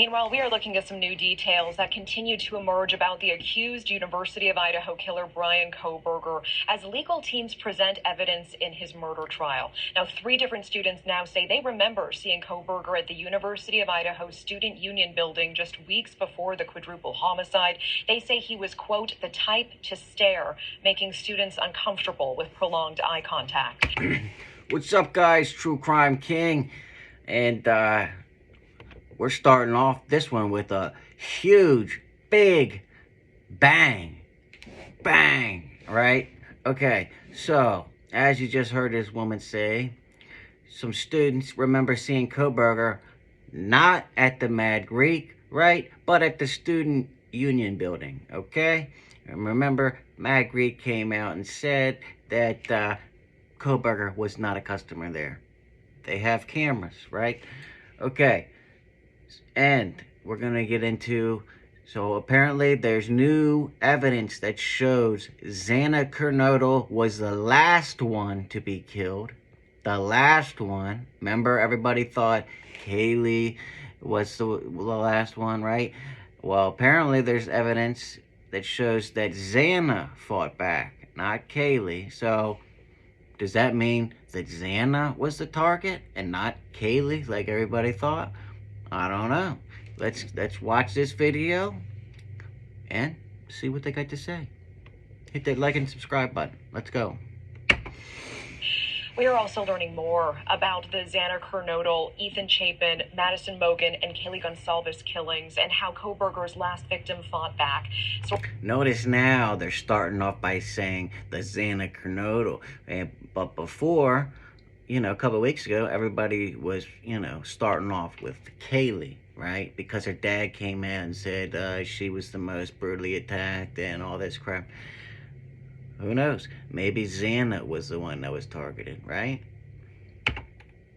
Meanwhile, we are looking at some new details that continue to emerge about the accused University of Idaho killer Bryan Kohberger as legal teams present evidence in his murder trial. Now, 3 different students now say they remember seeing Kohberger at the University of Idaho Student Union building just weeks before the quadruple homicide. They say he was, quote, the type to stare, making students uncomfortable with prolonged eye contact. What's up, guys? True Crime King. And we're starting off this one with a huge, big bang. Bang, right? Okay, so, as you just heard this woman say, some students remember seeing Kohberger not at the Mad Greek, right? But at the Student Union building, okay? And remember, Mad Greek came out and said that Kohberger was not a customer there. They have cameras, right? Okay. And we're going to get into, so apparently there's new evidence that shows Xana Kernodle was the last one to be killed. The last one. Remember, everybody thought Kaylee was the last one, right? Well, apparently there's evidence that shows that Xana fought back, not Kaylee. So does that mean that Xana was the target and not Kaylee, like everybody thought? I don't know. Let's watch this video and see what they got to say. Hit that like and subscribe button. Let's go. We are also learning more about the Xana Kernodle, Ethan Chapin, Madison Mogen, and Kaylee Gonsalves killings and how Kohberger's last victim fought back. So notice now they're starting off by saying the Xana Kernodle. But before, a couple of weeks ago, everybody was, starting off with Kaylee, right? Because her dad came in and said she was the most brutally attacked and all this crap. Who knows? Maybe Xana was the one that was targeted, right?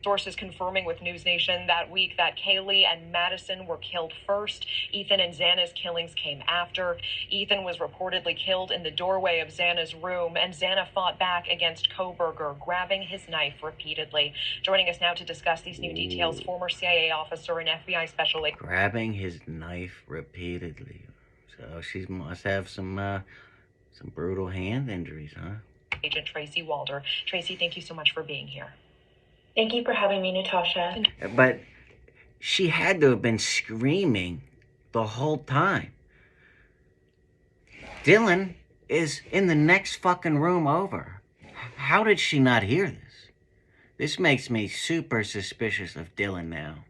Sources confirming with NewsNation that week that Kaylee and Madison were killed first. Ethan and Xana's killings came after. Ethan was reportedly killed in the doorway of Xana's room, and Xana fought back against Kohberger, grabbing his knife repeatedly. Joining us now to discuss these new details, former CIA officer and FBI special agent. Grabbing his knife repeatedly. So she must have some brutal hand injuries, huh? Agent Tracy Walder. Tracy, thank you so much for being here. Thank you for having me, Natasha. But she had to have been screaming the whole time. Dylan is in the next fucking room over. How did she not hear this? This makes me super suspicious of Dylan now.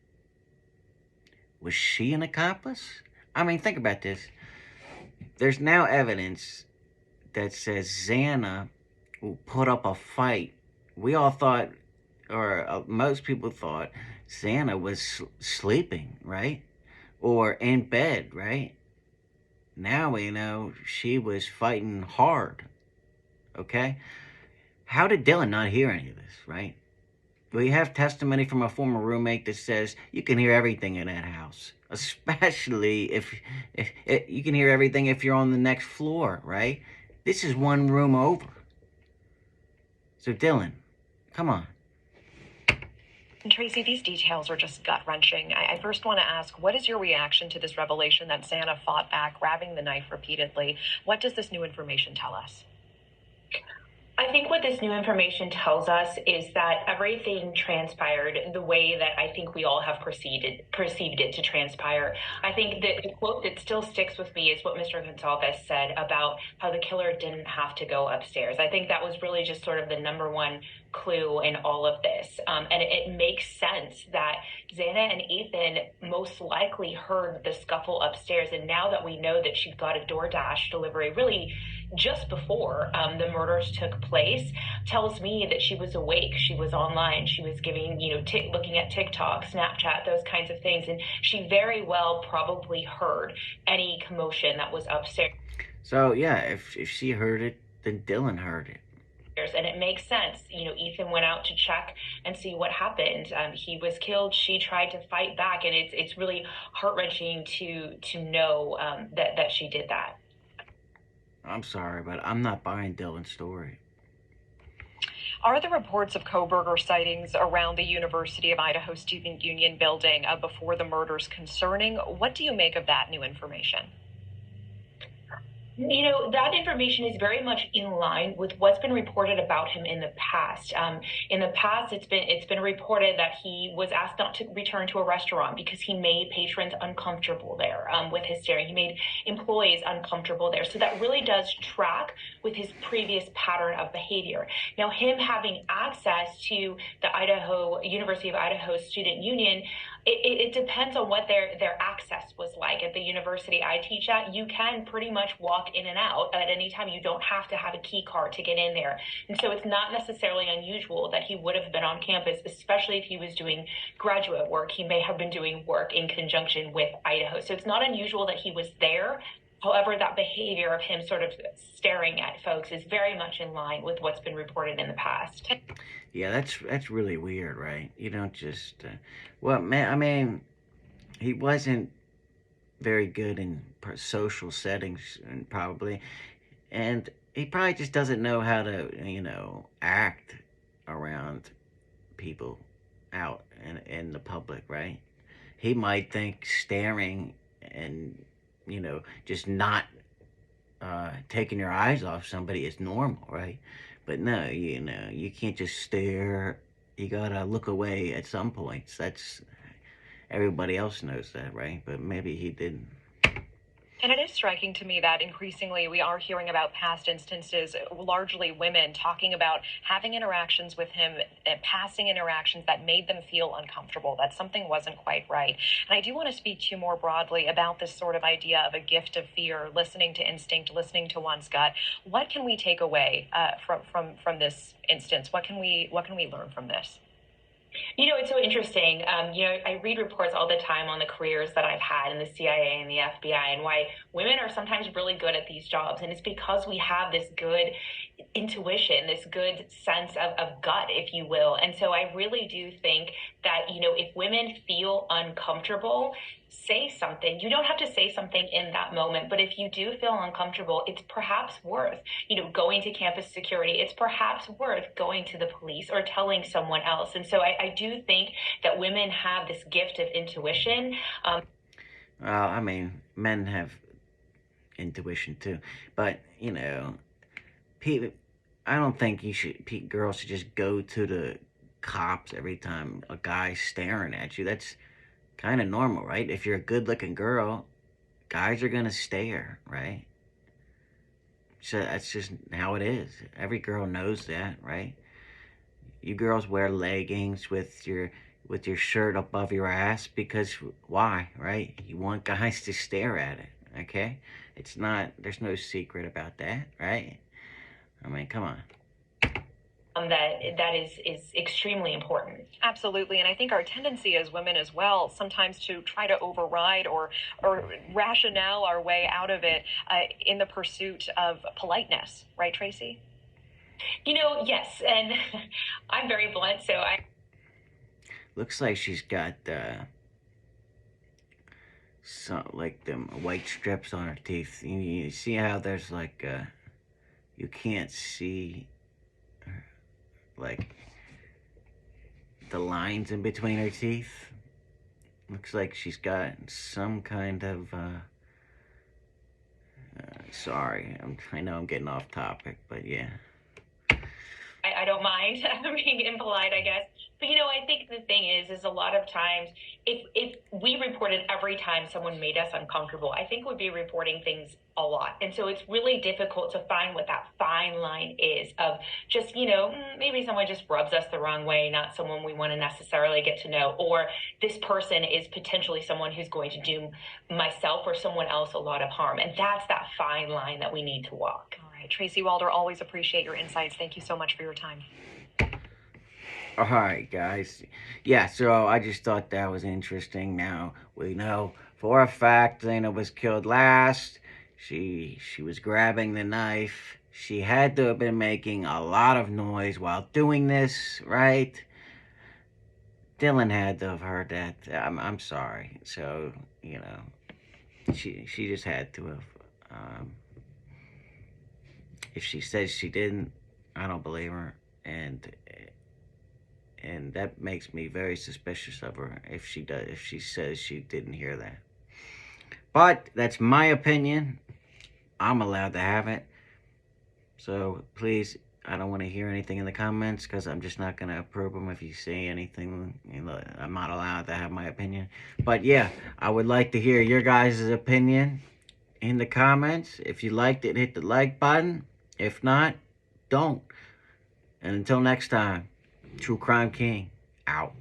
Was she an accomplice? I mean, think about this. There's now evidence that says Xana put up a fight. We all thought, or most people thought, Xana was sleeping, right? Or in bed, right? Now we know she was fighting hard, okay? How did Dylan not hear any of this, right? We have testimony from a former roommate that says you can hear everything in that house, especially if you can hear everything if you're on the next floor, right? This is one room over. So Dylan, come on. And Tracy, these details are just gut-wrenching. I first want to ask, what is your reaction to this revelation that Xana fought back, grabbing the knife repeatedly? What does this new information tell us? I think what this new information tells us is that everything transpired the way that I think we all have perceived it to transpire. I think that the quote that still sticks with me is what Mr. Gonsalves said about how the killer didn't have to go upstairs. I think that was really just sort of the number one clue in all of this. And it makes sense that Xana and Ethan most likely heard the scuffle upstairs. And now that we know that she'd got a DoorDash delivery really just before the murders took place, tells me that she was awake, she was online, she was giving, looking at TikTok, Snapchat, those kinds of things. And she very well probably heard any commotion that was upstairs. So yeah, if she heard it, then Dylan heard it. And it makes sense. Ethan went out to check and see what happened. He was killed. She tried to fight back, and it's really heart-wrenching to know that she did that. I'm sorry, but I'm not buying Dylan's story. Are the reports of Kohberger sightings around the University of Idaho Student Union building before the murders concerning? What do you make of that new information? That information is very much in line with what's been reported about him in the past. In the past, it's been reported that he was asked not to return to a restaurant because he made patrons uncomfortable there with his staring. He made employees uncomfortable there. So that really does track with his previous pattern of behavior. Now, him having access to the University of Idaho Student Union, it depends on what their access was like at the university I teach at. You can pretty much walk in and out at any time. You don't have to have a key card to get in there. And so it's not necessarily unusual that he would have been on campus, especially if he was doing graduate work. He may have been doing work in conjunction with Idaho. So it's not unusual that he was there. However, that behavior of him sort of staring at folks is very much in line with what's been reported in the past. Yeah, that's really weird, right? You don't just, well, man, I mean, he wasn't very good in social settings, and he probably just doesn't know how to, act around people out in the public, right? He might think staring and, just not taking your eyes off somebody is normal, right? But no, you can't just stare. You gotta look away at some points. Everybody else knows that, right? But maybe he didn't. And it is striking to me that increasingly we are hearing about past instances, largely women, talking about having interactions with him, passing interactions that made them feel uncomfortable, that something wasn't quite right. And I do want to speak to you more broadly about this sort of idea of a gift of fear, listening to instinct, listening to one's gut. What can we take away from this instance? What can we learn from this? It's so interesting. I read reports all the time on the careers that I've had in the CIA and the FBI and why women are sometimes really good at these jobs. And it's because we have this good intuition, this good sense of gut, if you will. And so I really do think that, if women feel uncomfortable, say something. You don't have to say something in that moment, but if you do feel uncomfortable, it's perhaps worth, going to campus security. It's perhaps worth going to the police or telling someone else. And so I do think that women have this gift of intuition. Well, I mean, men have intuition too, but people, I don't think girls should just go to the cops every time a guy's staring at you. That's kind of normal, right? If you're a good-looking girl, guys are gonna stare, right? So that's just how it is. Every girl knows that, right? You girls wear leggings with your shirt above your ass because why, right? You want guys to stare at it, okay? There's no secret about that, right? I mean, come on. That is extremely important. Absolutely, and I think our tendency as women as well, sometimes to try to override or rationale our way out of it in the pursuit of politeness, right, Tracy? Yes, and I'm very blunt, so Looks like she's got some like them white strips on her teeth. You see how there's like you can't see like the lines in between her teeth. Looks like she's got some kind of sorry, I know I'm getting off topic, but yeah. I don't mind being impolite, I guess. But I think the thing is a lot of times, if we reported every time someone made us uncomfortable, I think we'd be reporting things a lot. And so it's really difficult to find what that fine line is of just, maybe someone just rubs us the wrong way, not someone we want to necessarily get to know, or this person is potentially someone who's going to do myself or someone else a lot of harm. And that's that fine line that we need to walk. All right, Tracy Walder, always appreciate your insights. Thank you so much for your time. All right, guys. Yeah, so I just thought that was interesting. Now we know for a fact Xana was killed last. She was grabbing the knife. She had to have been making a lot of noise while doing this, right? Dylan had to have heard that. I'm sorry. So she just had to have. If she says she didn't, I don't believe her. and that makes me very suspicious of her if she says she didn't hear that. But that's my opinion. I'm allowed to have it. So please, I don't want to hear anything in the comments, because I'm just not going to approve them if you say anything. I'm not allowed to have my opinion. But yeah, I would like to hear your guys' opinion in the comments. If you liked it, hit the like button. If not, don't. And until next time, True Crime King, out.